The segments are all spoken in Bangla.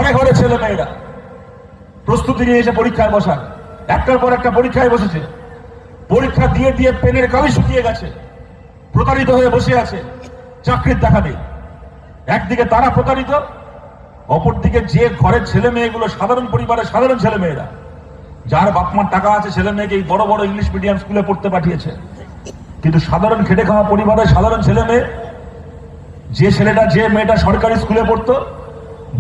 ঘরে ঘরে ছেলে মেয়েরা প্রস্তুতি নিয়ে এসে পরীক্ষায় বসার, একটার পর একটা পরীক্ষায় বসেছে, পরীক্ষা দিয়ে দিয়ে পেনের কালি শুকিয়ে গেছে, প্রতারিত হয়ে বসে আছে, চাকরির দেখা নেই। একদিকে তারা প্রতারিত, অপরদিকে যে ঘরের ছেলে মেয়েগুলো সাধারণ পরিবারের সাধারণ ছেলে মেয়েরা, যার বাপমার টাকা আছে, ছেলে মেয়েকে এই বড় বড় ইংলিশ মিডিয়াম স্কুলে পড়তে পাঠিয়েছে, কিন্তু সাধারণ খেটে খাওয়া পরিবারের সাধারণ ছেলে মেয়ে, যে ছেলেটা যে মেয়েটা সরকারি স্কুলে পড়তো,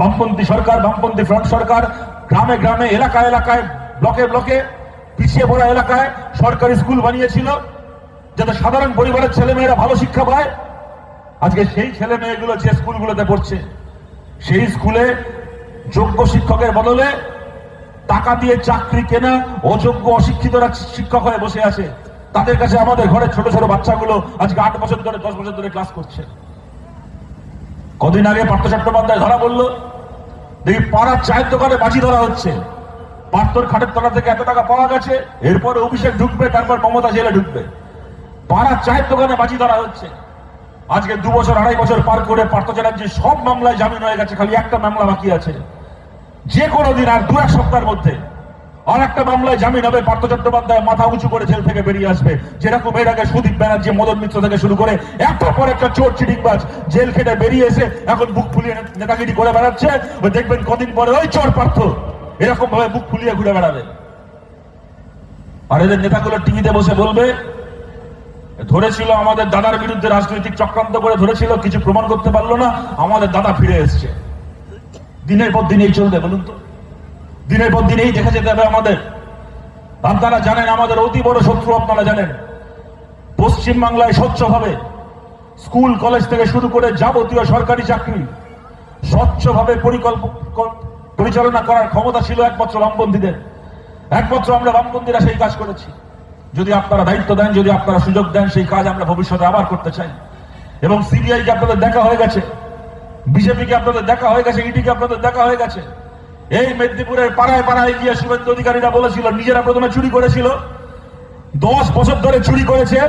বামপন্থী সরকার, বামপন্থী ফ্রন্ট সরকার গ্রামে গ্রামে এলাকায় এলাকায় ব্লকে ব্লকে পিছিয়ে পড়া এলাকায় সরকারি স্কুল বানিয়েছিল যাতে সাধারণ পরিবারের ছেলে মেয়েরা ভালো শিক্ষা পায়। আজকে সেই ছেলে মেয়েগুলো যে স্কুলগুলোতে পড়ছে, সেই স্কুলে যোগ্য শিক্ষকের বদলে টাকা দিয়ে চাকরি কেনা অযোগ্য অশিক্ষিতরা শিক্ষক হয়ে বসে আছে। তাদের কাছে আমাদের ঘরের ছোট ছোট বাচ্চাগুলো আজকে 8 বছর ধরে 10 বছর ধরে ক্লাস করছে। কদিন আগে পার্থ চট্টোপাধ্যায় ধরা বলল, দেখি পাড়ার চায়ের দোকানে বাজি ধরা হচ্ছে, পার্থর খাটের তলা থেকে এত টাকা পাওয়া গেছে, এরপরে অভিষেক ঢুকবে, তারপর মমতা জেলে ঢুকবে, পাড়ার চায়ের দোকানে বাজি ধরা হচ্ছে। আজকে 2 বছর 2.5 বছর পার করে পার্থ চ্যাটার্জির সব মামলায় জামিন হয়ে গেছে, খালি একটা মামলা বাকি আছে। যে কোনো দিন আর 2-1 সপ্তাহের মধ্যে আর একটা মামলায় জামিন হবে, পার্থ চট্টোপাধ্যায় মাথা উঁচু করে জেল থেকে বেরিয়ে আসবে। যেরকম এর আগে সুদীপ ব্যানার্জি, মদন মিত্র থেকে শুরু করে একটার পর একটা চোর চিটিংবাজ জেল খেটে বেরিয়ে এসে এখন বুক ফুলিয়ে নেতাগিরি করে বেড়াচ্ছে। দেখবেন কদিন পরে ওই চোর পার্থ এরকম ভাবে বুক ফুলিয়ে ঘুরে বেড়াবে। আর এদের নেতাগুলো টিভিতে বসে বলবে, ধরেছিল আমাদের দাদার বিরুদ্ধে রাজনৈতিক চক্রান্ত করে ধরেছিল, কিছু প্রমাণ করতে পারলো না, আমাদের দাদা ফিরে এসছে। দিনের পর দিন এই চলবে, বলুন তো? দিনের পর দিন এই দেখে যেতে হবে আমাদের। আপনারা জানেন আমাদের অতি বড় শত্রু, আপনারা জানেন পশ্চিমবাংলায় স্বচ্ছভাবে স্কুল কলেজ থেকে শুরু করে যাবতীয় সরকারি চাকরি স্বচ্ছভাবে পরিচালনা করার ক্ষমতা ছিল একমাত্র বামপন্থীদের। একমাত্র আমরা বামপন্থীরা সেই কাজ করেছি। যদি আপনারা দায়িত্ব দেন, যদি আপনারা সুযোগ দেন, সেই কাজ আমরা ভবিষ্যতে আবার করতে চাই। এবং সিবিআই কে আপনাদের দেখা হয়ে গেছে, বিজেপি কে আপনাদের দেখা হয়ে গেছে, ইডি কে আপনাদের দেখা হয়ে গেছে। এই মেদিনীপুরের পাড়ায় পাড়ায় গিয়ে শুভেন্দু অধিকারীরা বলেছিল, নিজেরা প্রথমে চুরি করেছিল, 10 বছর ধরে চুরি করেছে,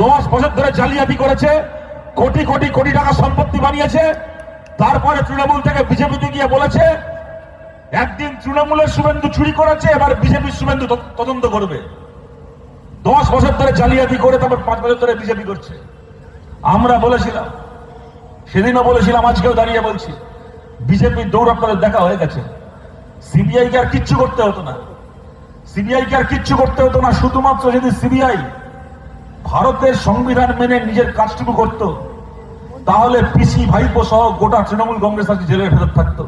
10 বছর ধরে জালিয়াতি করেছে, কোটি কোটি কোটি টাকা সম্পত্তি বানিয়েছে। তারপরে তৃণমূল থেকে বিজেপিতে গিয়ে বলেছে, একদিন তৃণমূলের শুভেন্দু চুরি করেছে, এবার বিজেপির শুভেন্দু তদন্ত করবে। 10 বছর ধরে জালিয়াতি করে তারপর 5 বছর ধরে বিজেপি করছে। আমরা বলেছিলাম, সেদিনও বলেছিলাম, আজকেও দাঁড়িয়ে বলছি, বিজেপির দৌড় আপনাদের দেখা হয়ে গেছে। সিবিআই কে আর কিচ্ছু করতে হতো না, সিবিআই কে আর কিচ্ছু করতে হতো না। শুধুমাত্র যদি সিবিআই ভারতের সংবিধান মেনে নিজের কাজটুকু করত, তাহলে পিসি ভাইপো সহ গোটা তৃণমূল কংগ্রেস আজকে জেলের ভেতর থাকতো।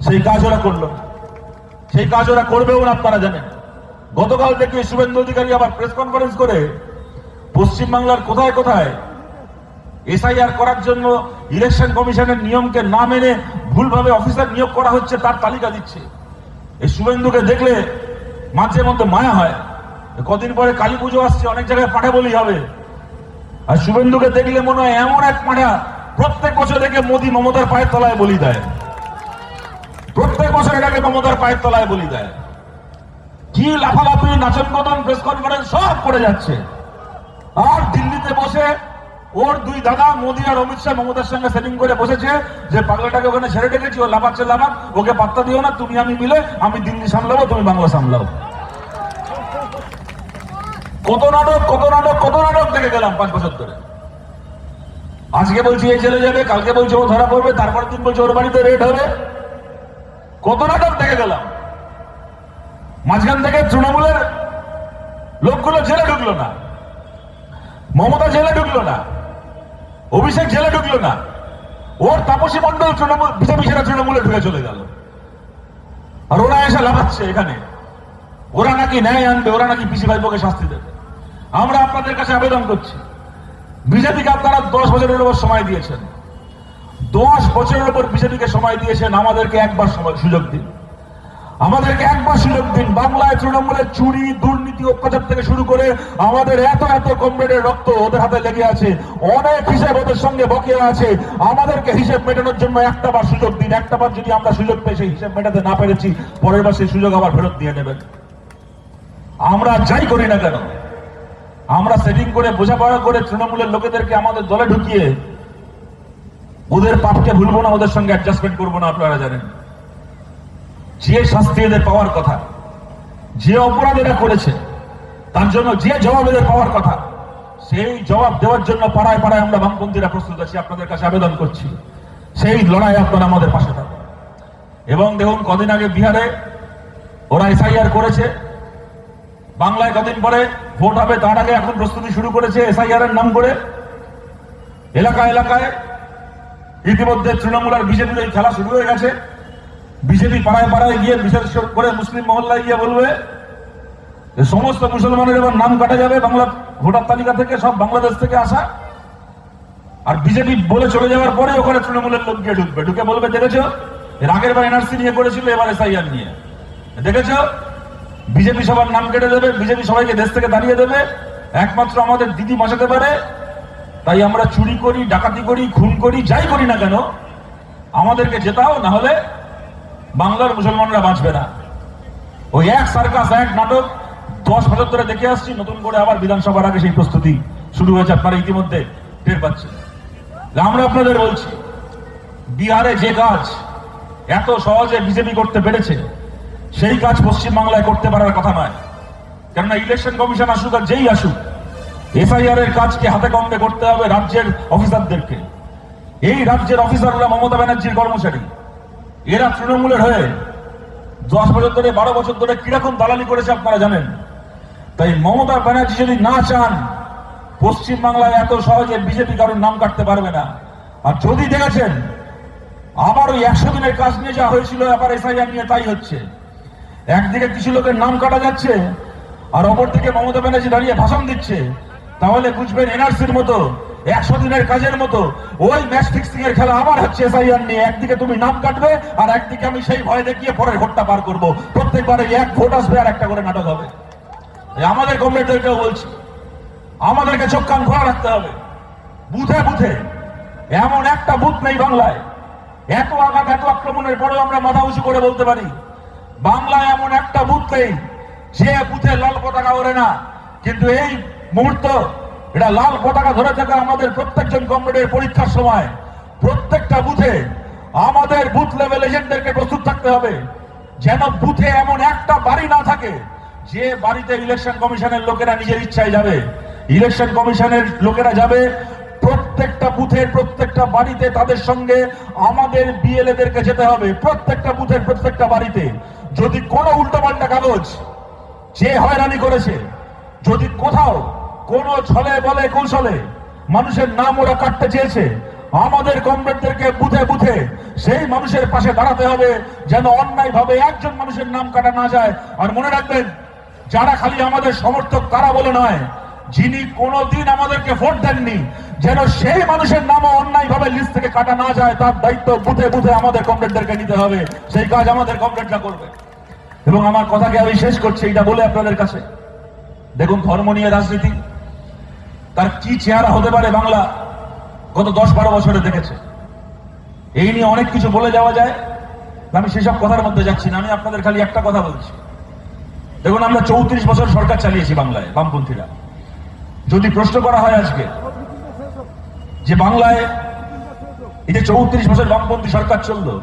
সেই কাজ ওরা করলো, সেই কাজ ওরা করবেও না, আপনারা জানেন। গতকাল থেকে শুভেন্দু অধিকারী আবার প্রেস কনফারেন্স করে পশ্চিমবাংলার কোথায় কোথায় এসআইআর করার জন্য ইলেকশন কমিশনের নিয়মকে না মেনে ভুলভাবে অফিসার নিয়োগ করা হচ্ছে তার তালিকা দিচ্ছে। এই শুভেন্দুকে দেখলে মাঝে মধ্যে মায়া হয়। কদিন পরে কালী পুজো আসছে, অনেক জায়গায় পাঠা বলি হবে, আর শুভেন্দুকে দেখলে মনে হয় এমন এক পাঠা প্রত্যেক বছর দেখে মোদী মমতার পায়ের তলায় বলি দেয়, প্রত্যেক বছর এটাকে মমতার পায়ের তলায় বলি দেয়। কি লাফালাফি, নাচন কদন, প্রেস কনফারেন্স সব করে যাচ্ছে। আর দিল্লিতে বসে ওর 2 দাদা মোদী আর অমিত শাহ মমতার সঙ্গে সেটিং করে বসেছে যে পাগলাটাকে ওখানে ছেড়ে রেখেছি, ও লাফাচ্ছে লাফাক, ওকে পাত্তা দিও না, তুমি আমি মিলে, আমি দিল্লি সামলাবো, তুমি বাংলা সামলাও। কত নাটক, কত নাটক, কত নাটক দেখে গেলাম 5 বছর ধরে। আজকে বলছি এই চলে যাবে, কালকে বলছে ও ধরা পড়বে, তারপর দিন বলছে ওর বাড়িতে রেড হবে। কত নাটক দেখে গেলাম। মাঝখান থেকে তৃণমূলের লোকগুলো জেলে ঢুকলো না, মমতা জেলে ঢুকলো না, অভিষেক জেলে ঢুকলো না, ওর তাপসী মন্ডল তৃণমূল বিজেপি সেরা তৃণমূলে ঢুকে চলে গেল। আর ওরা এসে লাফাচ্ছে এখানে, ওরা নাকি ন্যায় আনবে, ওরা নাকি পিসি ভাইপোকে শাস্তি দেবে। আমরা আপনাদের কাছে আবেদন করছি, বিজেপিকে আপনারা 10 বছরের উপর সময় দিয়েছেন, 10 বছরের উপর বিজেপিকে সময় দিয়েছেন, আমাদেরকে একবার সুযোগ দিন, আমাদেরকে একবার সুযোগ দিন। বাংলায় তৃণমূলের চুরি, দুর্নীতি, অত্যাচার থেকে শুরু করে আমাদের এত এত কমরেডের রক্ত ওদের হাতে লেগে আছে, অনেক হিসেব ওদের সঙ্গে বকেয়া আছে। আমাদেরকে হিসেব মেটানোর জন্য একটা বার সুযোগ দিন। একটা বার যদি আমরা সুযোগ পেয়ে সেই হিসেব মেটাতে না পেরেছি, পরের বার সেই সুযোগ আবার ফেরত দিয়ে নেবেন। আমরা যাই করি না কেন, আমরা সেটিং করে বোঝাপড়া করে তৃণমূলের লোকেদেরকে আমাদের দলে ঢুকিয়ে ওদের পাপকে ভুলবো না, ওদের সঙ্গে অ্যাডজাস্টমেন্ট করবো না, আপনারা জানেন। যে শাস্তি এদের পাওয়ার কথা, যে অপরাধ এরা করেছে তার জন্য যে জবাব এদের পাওয়ার কথা, সেই জবাব দেওয়ার জন্য পাড়ায় পাড়ায় আমরা বামপন্থীরা প্রস্তুত আছি। আপনাদের কাছে আবেদন করছি, সেই লড়াই আপনারা আমাদের পাশে থাকুন। এবং দেখুন, কদিন আগে বিহারে ওরা এসআইআর করেছে, বাংলায় কদিন পরে ভোট হবে, তার আগে এখন প্রস্তুতি শুরু করেছে এসআইআর এর নাম করে। এলাকায় এলাকায় ইতিমধ্যে তৃণমূল আর বিজেপির এই খেলা শুরু হয়ে গেছে। বিজেপি পাড়ায় পাড়ায় গিয়ে, বিশেষ করে মুসলিম মহল্লায় গিয়ে বলবে যে সমস্ত মুসলমানের এবার নাম কাটা যাবে বাংলা ভোটার তালিকা থেকে, সব বাংলাদেশ থেকে আসা। আর বিজেপি বলে চলে যাওয়ার পরে ওখানে তৃণমূলের লোক গিয়ে ঢুকবে, ঢুকে বলবে দেখেছো এর আগের বার এনআরসি নিয়ে করেছিল, এবার এসআইআর নিয়ে, দেখেছো বিজেপি সবার নাম কেটে দেবে, বিজেপি সবাইকে দেশ থেকে দাঁড়িয়ে দেবে, একমাত্র আমাদের দিদি বাঁচাতে পারে। তাই আমরা চুরি করি, ডাকাতি করি, খুন করি, যাই করি না কেন আমাদেরকে জেতাও, না হলে বাংলার মুসলমানরা বাঁচবে না। ওই এক সার্কাস, এক নাটক 10 বছর ধরে দেখে আসছি, নতুন করে আবার বিধানসভার আগে সেই প্রস্তুতি শুরু হয়েছে, আপনারা ইতিমধ্যে টের পাচ্ছেন। আমরা আপনাদের বলছি, বিহারে যে কাজ এত সহজে বিজেপি করতে পেরেছে, সেই কাজ পশ্চিমবাংলায় করতে পারার কথা নয়। কেননা ইলেকশন কমিশন আসুক আর যেই আসুক, এসআইআর এর কাজকে হাতে কমতে করতে হবে রাজ্যের অফিসারদেরকে। এই রাজ্যের অফিসাররা মমতা ব্যানার্জির কর্মচারী, এরা তৃণমূলের হয়ে 10 বছর ধরে, 12 বছর ধরে কিরকম দালালি করেছে আপনারা জানেন। তাই মমতা ব্যানার্জি যদি না চান, পশ্চিমবাংলায় এত সহজে বিজেপি কারোর নাম কাটতে পারবে না। আর যদি দেখেছেন আবার ওই 100 দিনের কাজ নিয়ে যা হয়েছিল, আবার এসআইআর নিয়ে তাই হচ্ছে। একদিকে কিছু লোকের নাম কাটা যাচ্ছে, আর অপরদিকে মমতা ব্যানার্জি দাঁড়িয়ে ভাষণ দিচ্ছে, তাহলে বুঝবেন এনআরসির মতো 100 দিনের কাজের মতো ওই ম্যাচ ফিক্সিং এর খেলা আবার হচ্ছে এসআইআর নিয়ে। একদিকে তুমি নাম কাটবে, আর একদিকে আমি সেই ভয় দেখিয়ে পরের ভোটটা পার করবো। প্রত্যেকবারে এক ভোট আসবে আর একটা করে নাটক হবে। আমাদের কমরেডদেরকেও বলছি, আমাদেরকে চোখ কান খোলা রাখতে হবে। বুথে বুথে এমন একটা বুথ নেই বাংলায়, এত আঘাত, এত আক্রমণের পরেও আমরা মাথা উঁচু করে বলতে পারি, বাংলায় এমন একটা বুথ নেই যে বুথে লাল পতাকা ওড়ে না। কিন্তু এই মুহূর্ত এটা লাল পতাকা ধরে থাকা আমাদের প্রত্যেকজন কমরেডের পরীক্ষার সময়। প্রত্যেকটা বুথে আমাদের বুথ লেভেল এজেন্টদেরকে প্রস্তুত থাকতে হবে, যেন বুথে এমন একটা বাড়ি না থাকে যে বাড়িতে ইলেকশন কমিশনের লোকেরা নিজের ইচ্ছায় যাবে। ইলেকশন কমিশনের লোকেরা যাবে প্রত্যেকটা বুথের, প্রত্যেকটা বাড়িতে, তাদের সঙ্গে আমাদের বিএলএদেরকে যেতে হবে প্রত্যেকটা বুথের, প্রত্যেকটা বাড়িতে। যদি কোনো উল্টোপাল্টা কাগজ, যে হয়রানি করেছে, যদি কোথাও কোনো ছলে বলে কৌশলে মানুষের নাম ওরা কাটতে চেয়েছে, আমাদের কমরেডদেরকে বুথে বুথে সেই মানুষের পাশে দাঁড়াতে হবে, যেন অন্যায় ভাবে একজন মানুষের নাম কাটা না যায়। আর মনে রাখবেন, যারা খালি আমাদের সমর্থক তারা বলে নয়, যিনি কোনোদিন আমাদেরকে ভোট দেননি, যেন সেই মানুষের নামও অন্যায় ভাবে লিস্ট থেকে কাটা না যায়, তার দায়িত্ব বুথে বুথে আমাদের কমরেডদেরকে নিতে হবে। সেই কাজ আমাদের কমরেডরা করবে। এবং আমার কথাকে আমি শেষ করছি এটা বলে আপনাদের কাছে, দেখুন, ধর্ম নিয়ে রাজনীতি তার কি চেহারা হতে পারে বাংলা গত 10-12 বছরে দেখেছে। এই নিয়ে অনেক কিছু বলে যাওয়া যায়, আমি সেসব কথার মধ্যে যাচ্ছি না। আমি আপনাদের খালি একটা কথা বলছি, দেখুন, আমরা 34 বছর সরকার চালিয়েছি বাংলায় বামপন্থীরা। যদি প্রশ্ন করা হয় আজকে যে বাংলায় এই যে 34 বছর বামপন্থী সরকার চললো,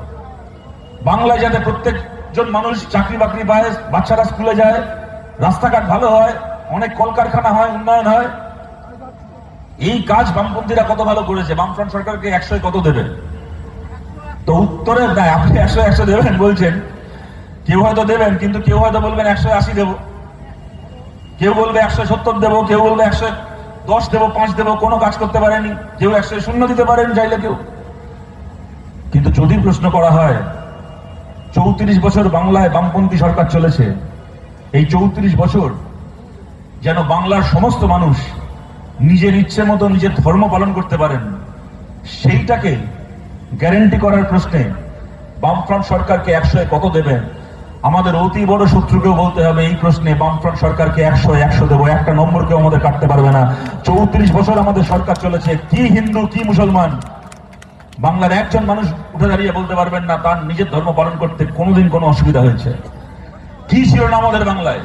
বাংলায় যাতে প্রত্যেকজন মানুষ চাকরি বাকরি পায়, বাচ্চারা স্কুলে যায়, রাস্তাঘাট ভালো হয়, অনেক কলকারখানা হয়, উন্নয়ন হয়, এই কাজ বামপন্থীরা কত ভালো করেছে? বামফ্রন্ট সরকারকে 100 কত দেবেন? তো উত্তরে আপনি 100 দেবেন বলছেন, কেউ হয়তো দেবেন, কিন্তু কেউ হয়তো বলবেন 180 দেবো, কেউ বলবে 170 দেবো, কেউ বলবে 110 দেবো, 5 দেবো, কোনো কাজ করতে পারেনি, কেউ 100 দিতে পারেন চাইলে কেউ। কিন্তু যদি প্রশ্ন করা হয় 34 বছর বাংলায় বামপন্থী সরকার চলেছে, এই 34 বছর যেন বাংলার সমস্ত মানুষ নিজের ইচ্ছে মতো নিজের ধর্ম পালন করতে পারেন, সেইটাকে গ্যারেন্টি করার প্রশ্নে বামফ্রন্ট সরকারকে 100 কত দেবেন? আমাদের অতি বড় শত্রুকেও বলতে হবে এই প্রশ্নে বামফ্রন্ট সরকারকে 100 দেবো, একটা নম্বরকেও আমাদের কাটতে পারবে না। 34 বছর আমাদের সরকার চলেছে, কি হিন্দু কি মুসলমান বাংলার একজন মানুষ উঠে দাঁড়িয়ে বলতে পারবেন না তার নিজের ধর্ম পালন করতে কোনোদিন কোনো অসুবিধা হয়েছে। কি ছিল না আমাদের বাংলায়?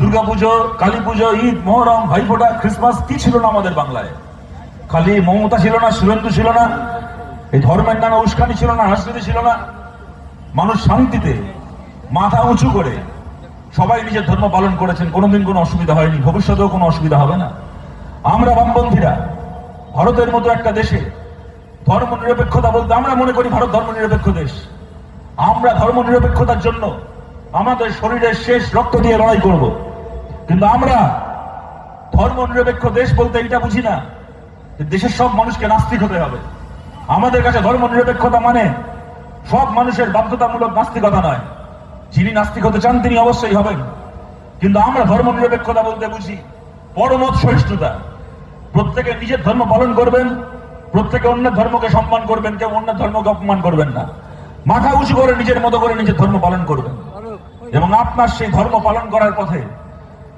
দুর্গাপুজো, কালী পুজো, ঈদ, মহরম, ভাইফোঁটা, ক্রিসমাস, কি ছিল না আমাদের বাংলায়? খালি মমতা ছিল না, শুভেন্দু ছিল না, এই ধর্মের নামে উস্কানি ছিল না, রাজনীতি ছিল না, মানুষ শান্তিতে মাথা উঁচু করে সবাই নিজের ধর্ম পালন করেছেন, কোনোদিন কোনো অসুবিধা হয়নি, ভবিষ্যতেও কোনো অসুবিধা হবে না। আমরা বামপন্থীরা ভারতের মতো একটা দেশে ধর্ম নিরপেক্ষতা বলতে আমরা মনে করি ভারত ধর্ম নিরপেক্ষ দেশ। আমরা ধর্ম নিরপেক্ষতার জন্য আমাদের শরীরের শেষ রক্ত দিয়ে লড়াই করব, কিন্তু আমরা ধর্ম নিরপেক্ষ দেশ বলতে এটা বুঝি না যে দেশের সব মানুষকে নাস্তিক হতে হবে। আমাদের কাছে ধর্ম নিরপেক্ষতা মানে সব মানুষের বাধ্যতামূলক নাস্তিকতা নয়। যিনি নাস্তিক হতে চান তিনি অবশ্যই হবেন, কিন্তু আমরা ধর্ম নিরপেক্ষতা বলতে বুঝি পরমত সহিষ্ণুতা। প্রত্যেকে নিজের ধর্ম পালন করবেন, প্রত্যেকে অন্যের ধর্মকে সম্মান করবেন, কেউ অন্যের ধর্মকে অপমান করবেন না। মাথা উঁচু করে নিজের মতো করে নিজের ধর্ম পালন করবেন, এবং আপনার সেই ধর্ম পালন করার পথে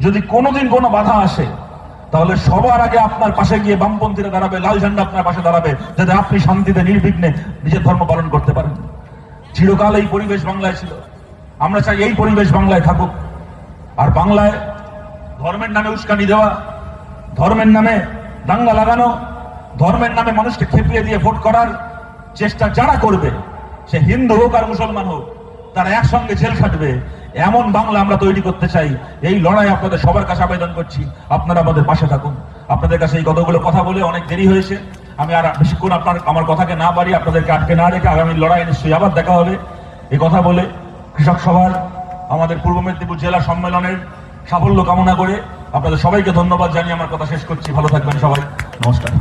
যদি কোনোদিন কোনো বাধা আসে তাহলে সবার আগে আপনার পাশে গিয়ে বামপন্থীরা দাঁড়াবে, লাল ঝান্ডা আপনার পাশে দাঁড়াবে, যাতে আপনি শান্তিতে নির্বিঘ্নে নিজের ধর্ম পালন করতে পারেন। চিরকাল এই পরিবেশ বাংলায় ছিল, আমরা চাই এই পরিবেশ বাংলায় থাকুক। আর বাংলায় ধর্মের নামে উস্কানি দেওয়া, ধর্মের নামে দাঙ্গা লাগানো, ধর্মের নামে মানুষকে খেপিয়ে দিয়ে ভোট করার চেষ্টা যারা করবে, সে হিন্দু হোক আর মুসলমান হোক, তারা একসঙ্গে জেল খাটবে, এমন বাংলা আমরা তৈরি করতে চাই। এই লড়াই আপনাদের সবার কাছে আবেদন করছি, আপনারা আমাদের পাশে থাকুন। আপনাদের কাছে এই কতগুলো কথা বলে অনেক দেরি হয়েছে, আমি আর বেশিক্ষণ আমার কথাকে না বাড়ি আপনাদেরকে আটকে না রেখে আগামী লড়াই নিশ্চয়ই আবার দেখা হবে। এই কথা বলে কৃষক সভার আমাদের পূর্ব মেদিনীপুর জেলা সম্মেলনের সাফল্য কামনা করে আপনাদের সবাইকে ধন্যবাদ জানিয়ে আমার কথা শেষ করছি। ভালো থাকবেন সবাই, নমস্কার।